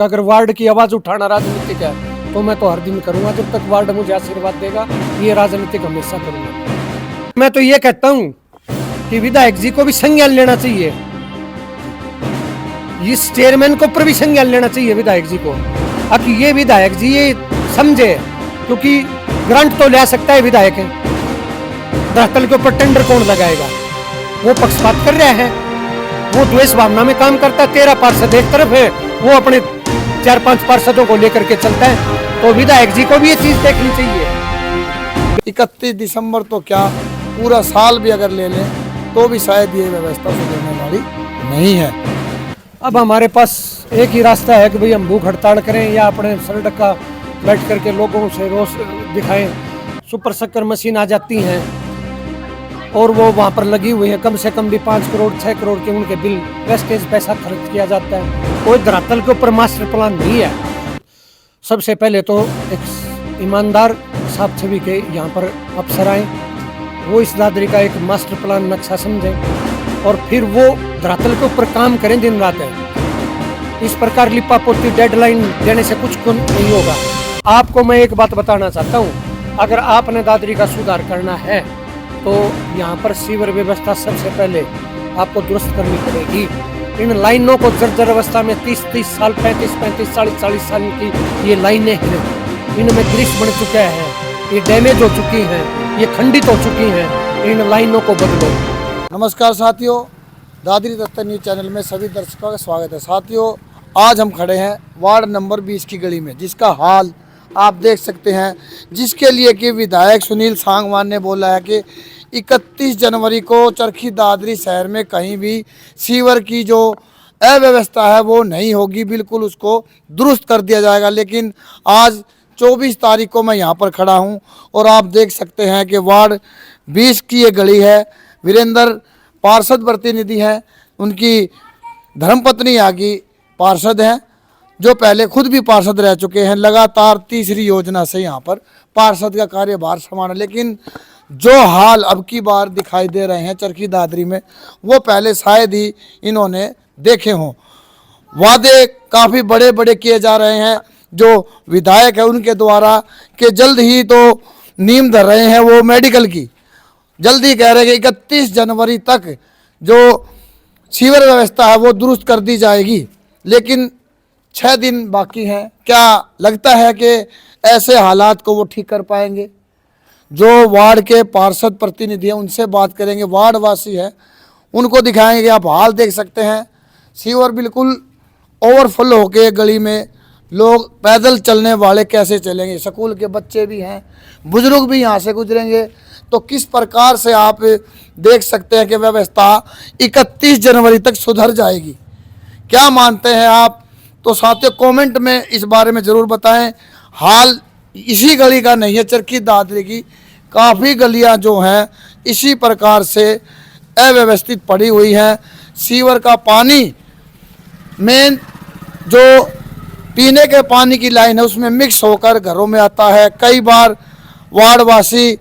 अगर वार्ड की आवाज उठाना राजनीतिक है तो मैं तो हर दिन करूंगा, जब तक वार्ड मुझे आशीर्वाद देगा ये राजनीतिक हमेशा करूंगा। मैं तो ये कहता हूं कि विधायक जी को भी संज्ञान लेना चाहिए, इस चेयरमैन को पर भी संज्ञान लेना चाहिए विधायक जी को। अब ये विधायक जी ये समझे, क्योंकि ग्रांट तो ले सकता है विधायक, धरातल के ऊपर टेंडर कौन लगाएगा? वो पक्षपात कर रहा है, वो द्वेष भावना में काम करता है। 13 पार्षद एक तरफ है, वो अपने 4-5 पार्षदों को लेकर के चलता है, तो विधायक जी को भी ये चीज देखनी चाहिए। 31 दिसंबर तो क्या पूरा साल भी अगर ले लें तो भी शायद ये व्यवस्था सुधरने वाली नहीं है। अब हमारे पास एक ही रास्ता है कि भाई हम भूख हड़ताल करें या अपने सड़क का बैठ करके लोगों से रोष दिखाएं। सुपर शक्कर मशीन आ जाती हैं और वो वहाँ पर लगी हुई है, कम से कम भी 5 करोड़ 6 करोड़ के उनके बिल वेस्टेज पैसा खर्च किया जाता है। कोई धरातल के ऊपर मास्टर प्लान नहीं है। सबसे पहले तो एक ईमानदार साफ छवि के यहाँ पर अफसर आए, वो इस दादरी का एक मास्टर प्लान नक्शा समझें और फिर वो धरातल के ऊपर काम करें दिन रात है। इस प्रकार लिपा पोती डेडलाइन देने से कुछ नहीं होगा। आपको मैं एक बात बताना चाहता हूँ, अगर आपने दादरी का सुधार करना है तो यहाँ पर सीवर व्यवस्था सबसे पहले आपको दुरुस्त करनी पड़ेगी। इन लाइनों को जर्जर अवस्था में 30-30 साल 35-35 40-40 साल की ये लाइनें हैं, इनमें ग्रीस बन चुका है, ये डैमेज हो चुकी हैं, ये खंडित हो चुकी हैं। इन लाइनों को बदलो। नमस्कार साथियों, दादरी दस्तक न्यूज चैनल में सभी दर्शकों का स्वागत है। साथियों, आज हम खड़े हैं वार्ड नंबर 20 की गली में, जिसका हाल आप देख सकते हैं, जिसके लिए कि विधायक सुनील सांगवान ने बोला है कि 31 जनवरी को चरखी दादरी शहर में कहीं भी सीवर की जो अव्यवस्था है वो नहीं होगी, बिल्कुल उसको दुरुस्त कर दिया जाएगा। लेकिन आज 24 तारीख को मैं यहाँ पर खड़ा हूँ और आप देख सकते हैं कि वार्ड 20 की ये गली है। वीरेंद्र पार्षद प्रतिनिधि हैं, उनकी धर्मपत्नी यहाँ की पार्षद हैं, जो पहले खुद भी पार्षद रह चुके हैं। लगातार तीसरी योजना से यहाँ पर पार्षद का कार्यभार संभाला, लेकिन जो हाल अब की बार दिखाई दे रहे हैं चरखी दादरी में, वो पहले शायद ही इन्होंने देखे हों। वादे काफ़ी बड़े बड़े किए जा रहे हैं जो विधायक है उनके द्वारा, कि जल्द ही तो नींव धर रहे हैं वो मेडिकल की, जल्दी कह रहे हैं कि 31 जनवरी तक जो सीवर व्यवस्था है वो दुरुस्त कर दी जाएगी। लेकिन 6 दिन बाकी हैं। क्या लगता है कि ऐसे हालात को वो ठीक कर पाएंगे? जो वार्ड के पार्षद प्रतिनिधि हैं उनसे बात करेंगे, वार्ड वासी हैं, उनको दिखाएंगे कि आप हाल देख सकते हैं, सीवर बिल्कुल ओवरफुल होके गली में लोग पैदल चलने वाले कैसे चलेंगे, स्कूल के बच्चे भी हैं, बुजुर्ग भी यहाँ से गुजरेंगे। तो किस प्रकार से आप देख सकते हैं कि व्यवस्था 31 जनवरी तक सुधर जाएगी? क्या मानते हैं आप? तो साथियों कमेंट में इस बारे में ज़रूर बताएं। हाल इसी गली का नहीं है, चरखी दादरी की काफ़ी गलियां जो हैं इसी प्रकार से अव्यवस्थित पड़ी हुई हैं। सीवर का पानी मेन जो पीने के पानी की लाइन है उसमें मिक्स होकर घरों में आता है। कई बार वार्डवासी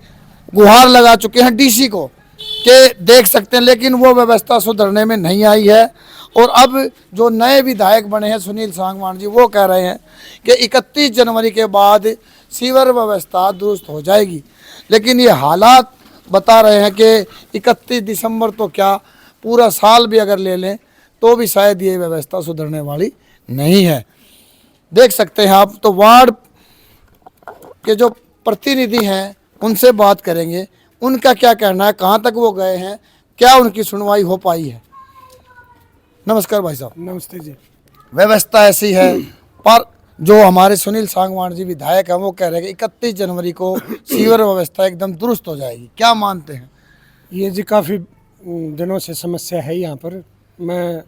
गुहार लगा चुके हैं डीसी को कि देख सकते हैं, लेकिन वो व्यवस्था सुधरने में नहीं आई है। और अब जो नए विधायक बने हैं सुनील सांगवान जी, वो कह रहे हैं कि 31 जनवरी के बाद सीवर व्यवस्था दुरुस्त हो जाएगी। लेकिन ये हालात बता रहे हैं कि 31 दिसंबर तो क्या पूरा साल भी अगर ले लें तो भी शायद ये व्यवस्था सुधरने वाली नहीं है। देख सकते हैं आप। तो वार्ड के जो प्रतिनिधि हैं उनसे बात करेंगे, उनका क्या कहना है, कहाँ तक वो गए हैं, क्या उनकी सुनवाई हो पाई है। नमस्कार भाई साहब। नमस्ते जी। व्यवस्था ऐसी है, पर जो हमारे सुनील सांगवान जी विधायक हैं वो कह रहे हैं कि 31 जनवरी को सीवर व्यवस्था एकदम दुरुस्त हो जाएगी, क्या मानते हैं? ये जी काफ़ी दिनों से समस्या है यहाँ पर। मैं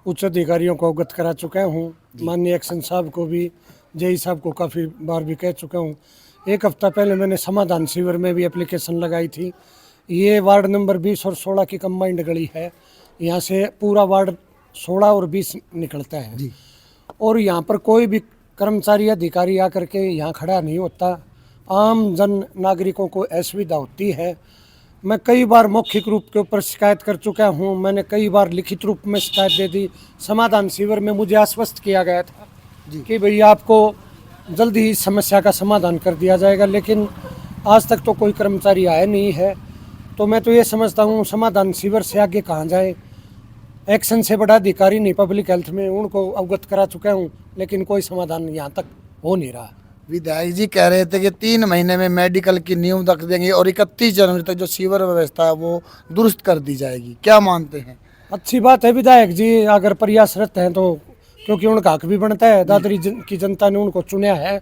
उच्च अधिकारियों को अवगत करा चुका हूँ, माननीय एक्शन साहब को भी, जेई साहब को काफ़ी बार भी कह चुका हूँ। 1 हफ्ता पहले मैंने समाधान सीवर में भी एप्लीकेशन लगाई थी। ये वार्ड नंबर 20 और 16 की कंबाइंड गली है, यहाँ से पूरा वार्ड 16 और 20 निकलता है जी। और यहाँ पर कोई भी कर्मचारी अधिकारी आकर के यहाँ खड़ा नहीं होता, आम जन नागरिकों को असुविधा होती है। मैं कई बार मौखिक रूप के ऊपर शिकायत कर चुका हूँ, मैंने कई बार लिखित रूप में शिकायत दे दी। समाधान शिविर में मुझे आश्वस्त किया गया था जी। कि भाई आपको जल्दी ही समस्या का समाधान कर दिया जाएगा, लेकिन आज तक तो कोई कर्मचारी आया नहीं है। तो मैं तो ये समझता हूँ समाधान सीवर से आगे कहाँ जाए। एक्शन से बड़ा अधिकारी नहीं पब्लिक हेल्थ में, उनको अवगत करा चुका हूँ, लेकिन कोई समाधान यहाँ तक हो नहीं रहा। विधायक जी कह रहे थे कि 3 महीने में मेडिकल की नींव रख देंगे और 31 जनवरी तक जो सीवर व्यवस्था है वो दुरुस्त कर दी जाएगी। क्या मानते हैं? अच्छी बात है विधायक जी अगर प्रयासरत हैं तो, क्योंकि उनका हक भी बनता है। दादरी की जनता ने उनको चुना है,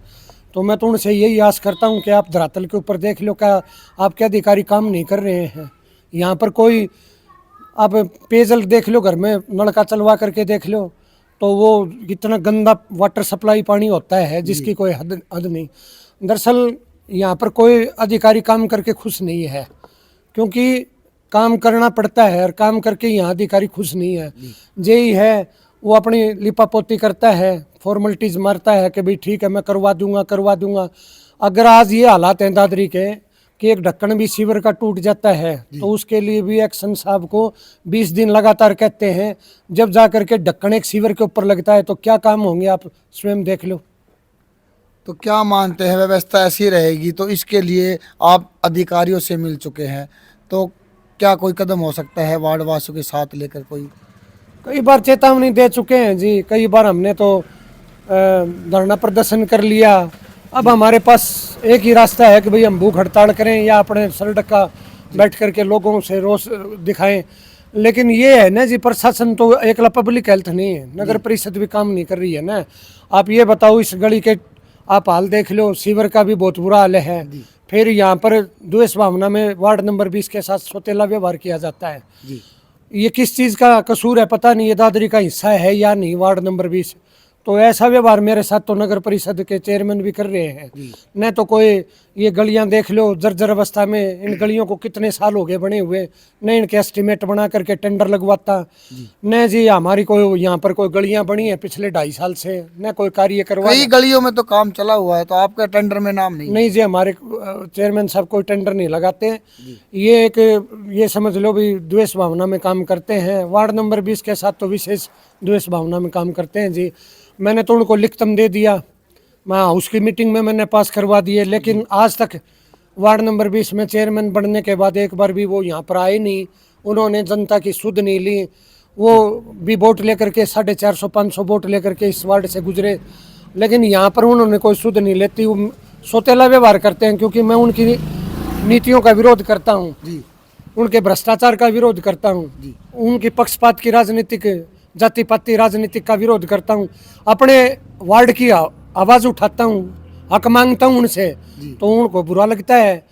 तो मैं तो उनसे यही आस करता हूं कि आप धरातल के ऊपर देख लो, क्या आपके अधिकारी काम नहीं कर रहे हैं। यहाँ पर कोई आप पेयजल देख लो, घर में नलका चलवा करके देख लो, तो वो इतना गंदा वाटर सप्लाई पानी होता है जिसकी कोई हद नहीं। दरअसल यहाँ पर कोई अधिकारी काम करके खुश नहीं है, क्योंकि काम करना पड़ता है और काम करके यहाँ अधिकारी खुश नहीं है। जेई है वो अपनी लिपापोती करता है, फॉर्मेलिटीज मारता है कि भाई ठीक है मैं करवा दूंगा। अगर आज ये हालात हैं दादरी के कि एक ढक्कन भी सीवर का टूट जाता है तो उसके लिए भी एक्शन साहब को 20 दिन लगातार कहते हैं, जब जा करके ढक्कन एक सीवर के ऊपर लगता है तो क्या काम होंगे आप स्वयं देख लो। तो क्या मानते हैं व्यवस्था ऐसी रहेगी तो इसके लिए आप अधिकारियों से मिल चुके हैं, तो क्या कोई कदम हो सकता है वार्ड वासियों के साथ लेकर? कोई कई बार चेतावनी दे चुके हैं जी, कई बार हमने तो धरना प्रदर्शन कर लिया। अब हमारे पास एक ही रास्ता है कि भाई हम भूख हड़ताल करें या अपने सड़क का बैठ करके लोगों से रोष दिखाएं। लेकिन ये है ना जी, प्रशासन तो एकला पब्लिक हेल्थ नहीं है, नगर परिषद भी काम नहीं कर रही है ना। आप ये बताओ, इस गली के आप हाल देख लो, सीवर का भी बहुत बुरा हाल है। फिर यहाँ पर द्वेष भावना में वार्ड नंबर 20 के साथ सौतेला व्यवहार किया जाता है। ये किस चीज़ का कसूर है पता नहीं, ये दादरी का हिस्सा है या नहीं वार्ड नंबर 20। तो ऐसा व्यवहार मेरे साथ तो नगर परिषद के चेयरमैन भी कर रहे हैं। न तो कोई ये गलियां देख लो जर्जर अवस्था में, इन गलियों को कितने साल हो गए बने हुए, न इनके एस्टीमेट बना करके टेंडर लगवाता, न जी हमारी कोई यहाँ पर कोई गलियां बनी है पिछले 2.5 साल से, न कोई कार्य करवा। कई गलियों में तो काम चला हुआ है, तो आपका टेंडर में नाम नहीं? नहीं जी, हमारे चेयरमैन साहब कोई टेंडर नहीं लगाते। ये एक ये समझ लो भी द्वेष भावना में काम करते हैं। वार्ड नंबर 20 के साथ तो विशेष द्वेष भावना में काम करते हैं जी। मैंने तो उनको लिखितम दे दिया, मैं हाउस की मीटिंग में मैंने पास करवा दिए, लेकिन आज तक वार्ड नंबर 20 में चेयरमैन बनने के बाद एक बार भी वो यहाँ पर आए नहीं। उन्होंने जनता की सुध नहीं ली। वो भी वोट लेकर के 450-500 वोट लेकर के इस वार्ड से गुजरे, लेकिन यहाँ पर उन्होंने कोई सुध नहीं लेती। वो सौतेला व्यवहार करते हैं, क्योंकि मैं उनकी नीतियों का विरोध करता हूँ, उनके भ्रष्टाचार का विरोध करता हूँ, उनकी पक्षपात की राजनीतिक जाति पाति राजनीतिक का विरोध करता हूँ, अपने वार्ड की आवाज़ उठाता हूँ, हक मांगता हूँ उनसे, तो उनको बुरा लगता है।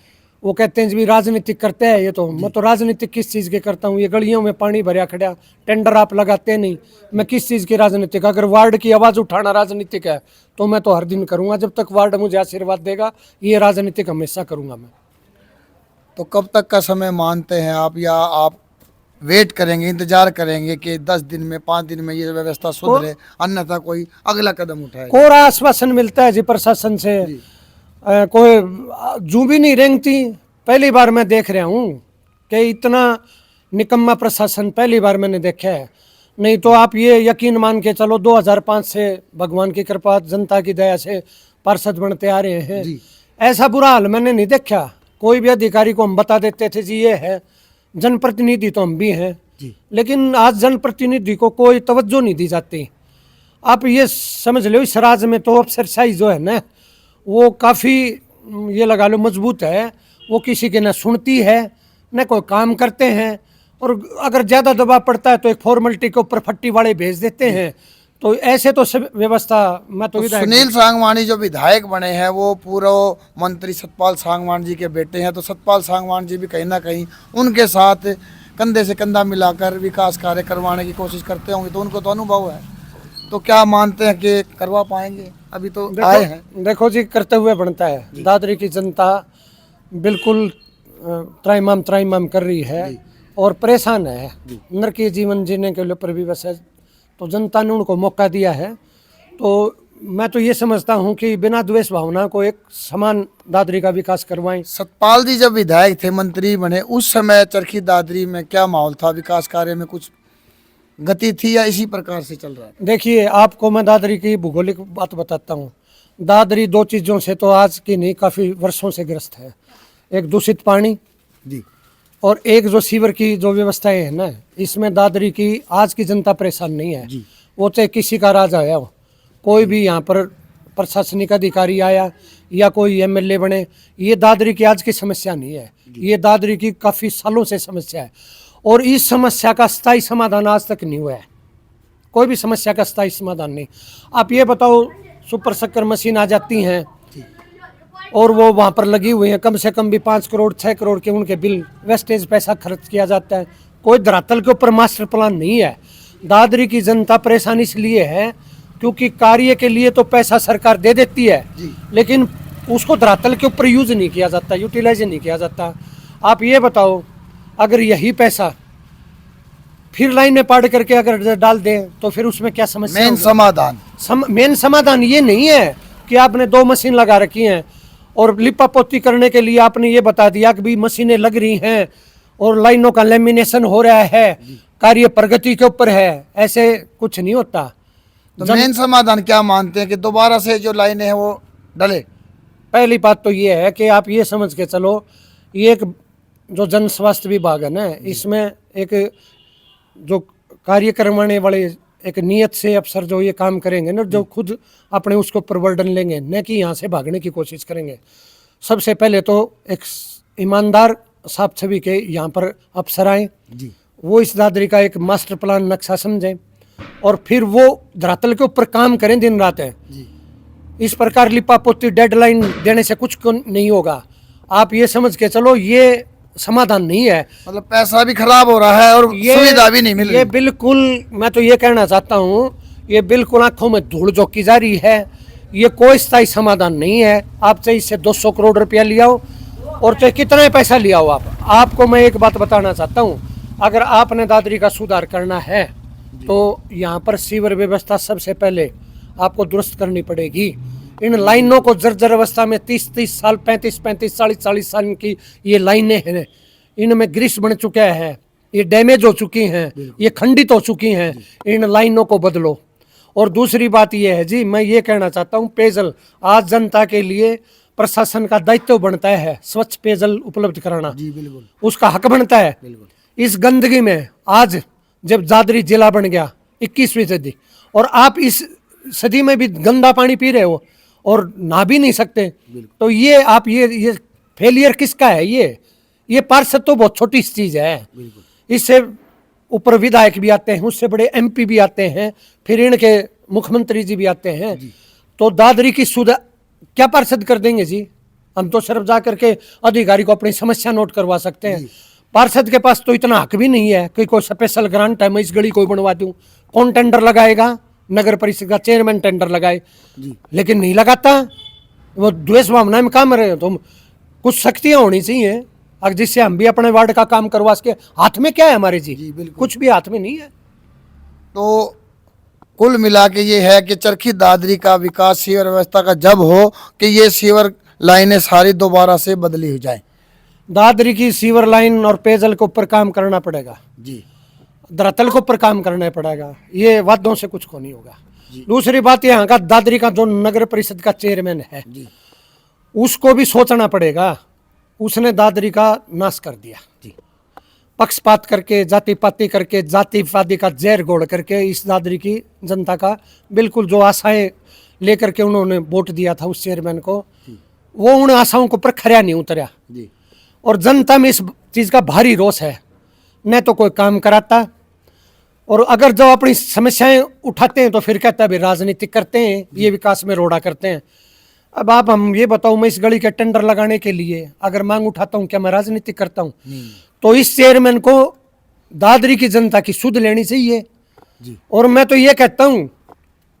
वो कहते हैं जी राजनीतिक करते हैं ये, तो मैं तो राजनीतिक किस चीज़ के करता हूँ? ये गलियों में पानी भरा खड़ा, टेंडर आप लगाते नहीं, मैं किस चीज़ की राजनीतिक? अगर वार्ड की आवाज़ उठाना राजनीतिक है तो मैं तो हर दिन करूँगा, जब तक वार्ड मुझे आशीर्वाद देगा ये राजनीतिक हमेशा करूँगा मैं। तो कब तक का समय मानते हैं आप, या आप वेट करेंगे, इंतजार करेंगे कि 10 दिन में 5 दिन में ये व्यवस्था सुधरे, अन्यथा कोई अगला कदम उठाएगा? कोरा आश्वासन मिलता है जी प्रशासन से, कोई जू भी नहीं रेंगती। पहली बार मैं देख रहा हूँ कि इतना निकम्मा प्रशासन पहली बार मैंने देखा है। नहीं तो आप ये यकीन मान के चलो 2005 से भगवान की कृपा जनता की दया से पार्षद बनते आ रहे हैं, ऐसा बुरा हाल मैंने नहीं देखा। कोई भी अधिकारी को हम बता देते थे जी ये है, जनप्रतिनिधि तो हम भी हैं, लेकिन आज जनप्रतिनिधि को कोई तवज्जो नहीं दी जाती। आप ये समझ लो इस राज्य में तो अफसरशाही जो है ना वो काफ़ी ये लगा लो मजबूत है। वो किसी के न सुनती है न कोई काम करते हैं, और अगर ज़्यादा दबाव पड़ता है तो एक फॉर्मेलिटी के ऊपर फट्टी वाले भेज देते हैं। तो ऐसे तो सब व्यवस्था मैं तो सुनील सांगवानी जो विधायक बने हैं वो पूर्व मंत्री सतपाल सांगवान जी के बेटे हैं, तो सतपाल सांगवान जी भी कहीं ना कहीं उनके साथ कंधे से कंधा मिलाकर विकास कार्य करवाने की कोशिश करते होंगे, तो उनको तो अनुभव है। तो क्या मानते हैं कि करवा पाएंगे? अभी तो आए हैं। देखो जी, करते हुए बनता है। दादरी की जनता बिल्कुल त्राइमाम कर रही है और परेशान है, नरकीय जीवन जीने के ऊपर भी बस है। तो जनता ने उनको मौका दिया है, तो मैं तो ये समझता हूँ कि बिना द्वेष भावना को एक समान दादरी का विकास करवाएं। सतपाल जी जब विधायक थे, मंत्री बने, उस समय चरखी दादरी में क्या माहौल था विकास कार्य में? कुछ गति थी या इसी प्रकार से चल रहा है? देखिए, आपको मैं दादरी की भूगोलिक बात बताता हूँ। दादरी दो चीज़ों से तो आज की नहीं, काफ़ी वर्षों से ग्रस्त है। एक दूषित पानी जी, और एक जो सीवर की जो व्यवस्थाएं है ना, इसमें दादरी की आज की जनता परेशान नहीं है। जी। वो चाहे किसी का राज आया हो, कोई भी यहाँ पर प्रशासनिक अधिकारी आया या कोई एमएलए बने, ये दादरी की आज की समस्या नहीं है। ये दादरी की काफ़ी सालों से समस्या है और इस समस्या का स्थायी समाधान आज तक नहीं हुआ है। कोई भी समस्या का स्थायी समाधान नहीं। आप ये बताओ, सुपर शक्कर मशीन आ जाती हैं और वो वहाँ पर लगी हुई हैं, कम से कम भी 5 करोड़ 6 करोड़ के उनके बिल, वेस्टेज पैसा खर्च किया जाता है। कोई धरातल के ऊपर मास्टर प्लान नहीं है। दादरी की जनता परेशान इसलिए है क्योंकि कार्य के लिए तो पैसा सरकार दे देती है, लेकिन उसको धरातल के ऊपर यूज नहीं किया जाता, यूटिलाइज नहीं किया जाता। आप ये बताओ, अगर यही पैसा फिर लाइन में पाड़ करके अगर डाल दें तो फिर उसमें क्या समस्या मेन होगी? समाधान मेन समाधान ये नहीं है कि आपने 2 मशीन लगा रखी हैं और लिपा पोती करने के लिए आपने ये बता दिया कि भी मशीनें लग रही हैं और लाइनों का लेमिनेशन हो रहा है, कार्य प्रगति के ऊपर है। ऐसे कुछ नहीं होता। तो मेन समाधान क्या मानते हैं कि दोबारा से जो लाइनें हैं वो डले? पहली बात तो ये है कि आप ये समझ के चलो, ये एक जो जन स्वास्थ्य विभाग है ना, इसमें एक जो कार्य करवाने वाले एक नियत से अफसर जो ये काम करेंगे ना, जो खुद अपने उसको प्रवर्तन लेंगे, न कि यहाँ से भागने की कोशिश करेंगे। सबसे पहले तो एक ईमानदार साफ छवि के यहाँ पर अफसर आए, वो इस दादरी का एक मास्टर प्लान नक्शा समझें और फिर वो धरातल के ऊपर काम करें दिन रात है। इस प्रकार लिपा पोती डेडलाइन देने से कुछ नहीं होगा। आप ये समझ के चलो, ये समाधान नहीं है। मतलब पैसा भी खराब हो रहा है और सुविधा भी नहीं मिल रही। ये बिल्कुल, मैं तो ये कहना चाहता हूँ, ये बिल्कुल आंखों में धूल झोंकी जा रही है। ये कोई स्थायी समाधान नहीं है। आप चाहे इससे 200 करोड़ रुपया लिया हो और चाहे कितना पैसा लिया हो, आपको मैं एक बात बताना चाहता हूँ, अगर आपने दादरी का सुधार करना है तो यहाँ पर सीवर व्यवस्था सबसे पहले आपको दुरुस्त करनी पड़ेगी। इन लाइनों को जर्जर अवस्था में 30-30 साल, 35-35, 40-40 साल की ये लाइनें हैं, इनमें ग्रीस बन चुका है, ये डैमेज हो चुकी हैं, ये खंडित हो चुकी हैं। इन लाइनों को बदलो। और दूसरी बात ये है जी, मैं ये कहना चाहता हूँ, पेयजल आज जनता के लिए प्रशासन का दायित्व बनता है स्वच्छ पेयजल उपलब्ध कराना। जी बिल्कुल, उसका हक बनता है। इस गंदगी में आज जब दादरी जिला बन गया 21वीं सदी, और आप इस सदी में भी गंदा पानी पी रहे हो और नहा भी नहीं सकते, तो ये आप ये फेलियर किसका है? ये पार्षद तो बहुत छोटी चीज है। इससे ऊपर विधायक भी आते हैं, उससे बड़े एमपी भी आते हैं, फिर इनके मुख्यमंत्री जी भी आते हैं। तो दादरी की सुधार क्या पार्षद कर देंगे जी? हम तो सिर्फ जा करके अधिकारी को अपनी समस्या नोट करवा सकते हैं। पार्षद के पास तो इतना हक भी नहीं है कि कोई स्पेशल ग्रांट है, मैं इस गली को बनवा दूं। कौन टेंडर लगाएगा? नगर परिषद का चेयरमैन टेंडर लगाए, लेकिन नहीं लगाता। वो द्वेष भावना में काम रहे, तो कुछ शक्तियां होनी चाहिए और जिससे हम भी अपने वार्ड का काम करवा सके। हाथ में क्या है हमारे जी? कुछ भी हाथ में नहीं है। तो कुल मिला के ये है कि चरखी दादरी का विकास सीवर व्यवस्था का जब हो कि ये सीवर लाइनें सारी दोबारा से बदली हो जाए। दादरी की सीवर लाइन और पेयजल के ऊपर काम करना पड़ेगा जी, धरातल के ऊपर काम करना पड़ेगा। ये वादों से कुछ को नहीं होगा। दूसरी बात, यहाँ का दादरी का जो नगर परिषद का चेयरमैन है उसको भी सोचना पड़ेगा। उसने दादरी का नाश कर दिया जी, पक्षपात करके, जाति पाति करके, जातिवादी का जहर घोल करके इस दादरी की जनता का बिल्कुल जो आशाएं लेकर के उन्होंने वोट दिया था उस चेयरमैन को, वो उन आशाओं को पर खरा नहीं उतरा और जनता में इस चीज़ का भारी रोष है। न तो कोई काम कराता, और अगर जो अपनी समस्याएं उठाते हैं तो फिर कहता है भाई राजनीतिक करते हैं, ये विकास में रोड़ा करते हैं। अब आप हम ये बताओ, मैं इस गली के टेंडर लगाने के लिए अगर मांग उठाता हूँ, क्या मैं राजनीतिक करता हूँ? तो इस चेयरमैन को दादरी की जनता की सुध लेनी चाहिए जी। और मैं तो ये कहता हूँ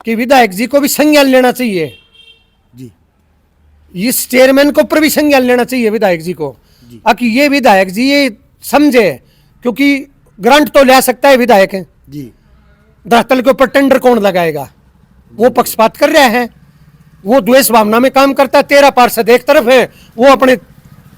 कि विधायक जी को भी संज्ञान लेना चाहिए जी, इस चेयरमैन को ऊपर भी संज्ञान लेना चाहिए विधायक जी को, ताकि ये विधायक जी ये समझे, क्योंकि ग्रांट तो ले सकता है विधायक जी, धरातल के ऊपर टेंडर कौन लगाएगा? वो पक्षपात कर रहा है, वो द्वेष भावना में काम करता है। 13 पार्षद एक तरफ है, वो अपने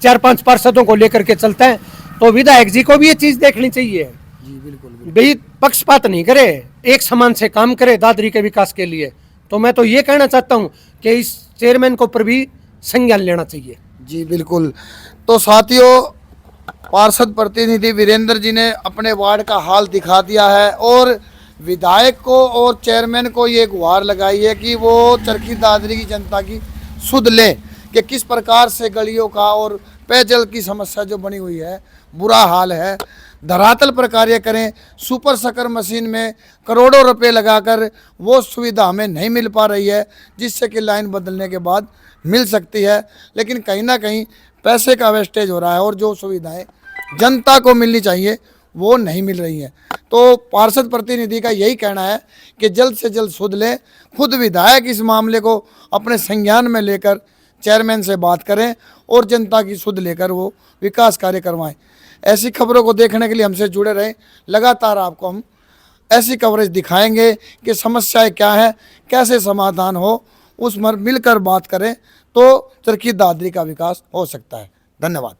4-5 पार्षदों को लेकर के चलता है। तो विधायक जी को भी ये चीज देखनी चाहिए। जी बिल्कुल बिल्कुल। भाई पक्षपात नहीं करे, एक समान से काम करे दादरी के विकास के लिए। तो मैं तो ये कहना चाहता हूँ कि इस चेयरमैन को ऊपर भी संज्ञान लेना चाहिए। जी बिल्कुल। तो साथियों, पार्षद प्रतिनिधि वीरेंद्र जी ने अपने वार्ड का हाल दिखा दिया है और विधायक को और चेयरमैन को ये गुहार लगाई है कि वो चरखी दादरी की जनता की सुध ले कि किस प्रकार से गलियों का और पेयजल की समस्या जो बनी हुई है, बुरा हाल है, धरातल पर कार्य करें। सुपर शक्कर मशीन में करोड़ों रुपए लगाकर वो सुविधा हमें नहीं मिल पा रही है, जिससे कि लाइन बदलने के बाद मिल सकती है, लेकिन कहीं ना कहीं पैसे का वेस्टेज हो रहा है और जो सुविधाएं जनता को मिलनी चाहिए वो नहीं मिल रही हैं। तो पार्षद प्रतिनिधि का यही कहना है कि जल्द से जल्द सुध लें। खुद विधायक इस मामले को अपने संज्ञान में लेकर चेयरमैन से बात करें और जनता की सुध लेकर वो विकास कार्य करवाएं। ऐसी खबरों को देखने के लिए हमसे जुड़े रहें। लगातार आपको हम ऐसी कवरेज दिखाएंगे कि समस्याएं क्या है, कैसे समाधान हो, उस पर मिलकर बात करें तो चरखी दादरी का विकास हो सकता है। धन्यवाद।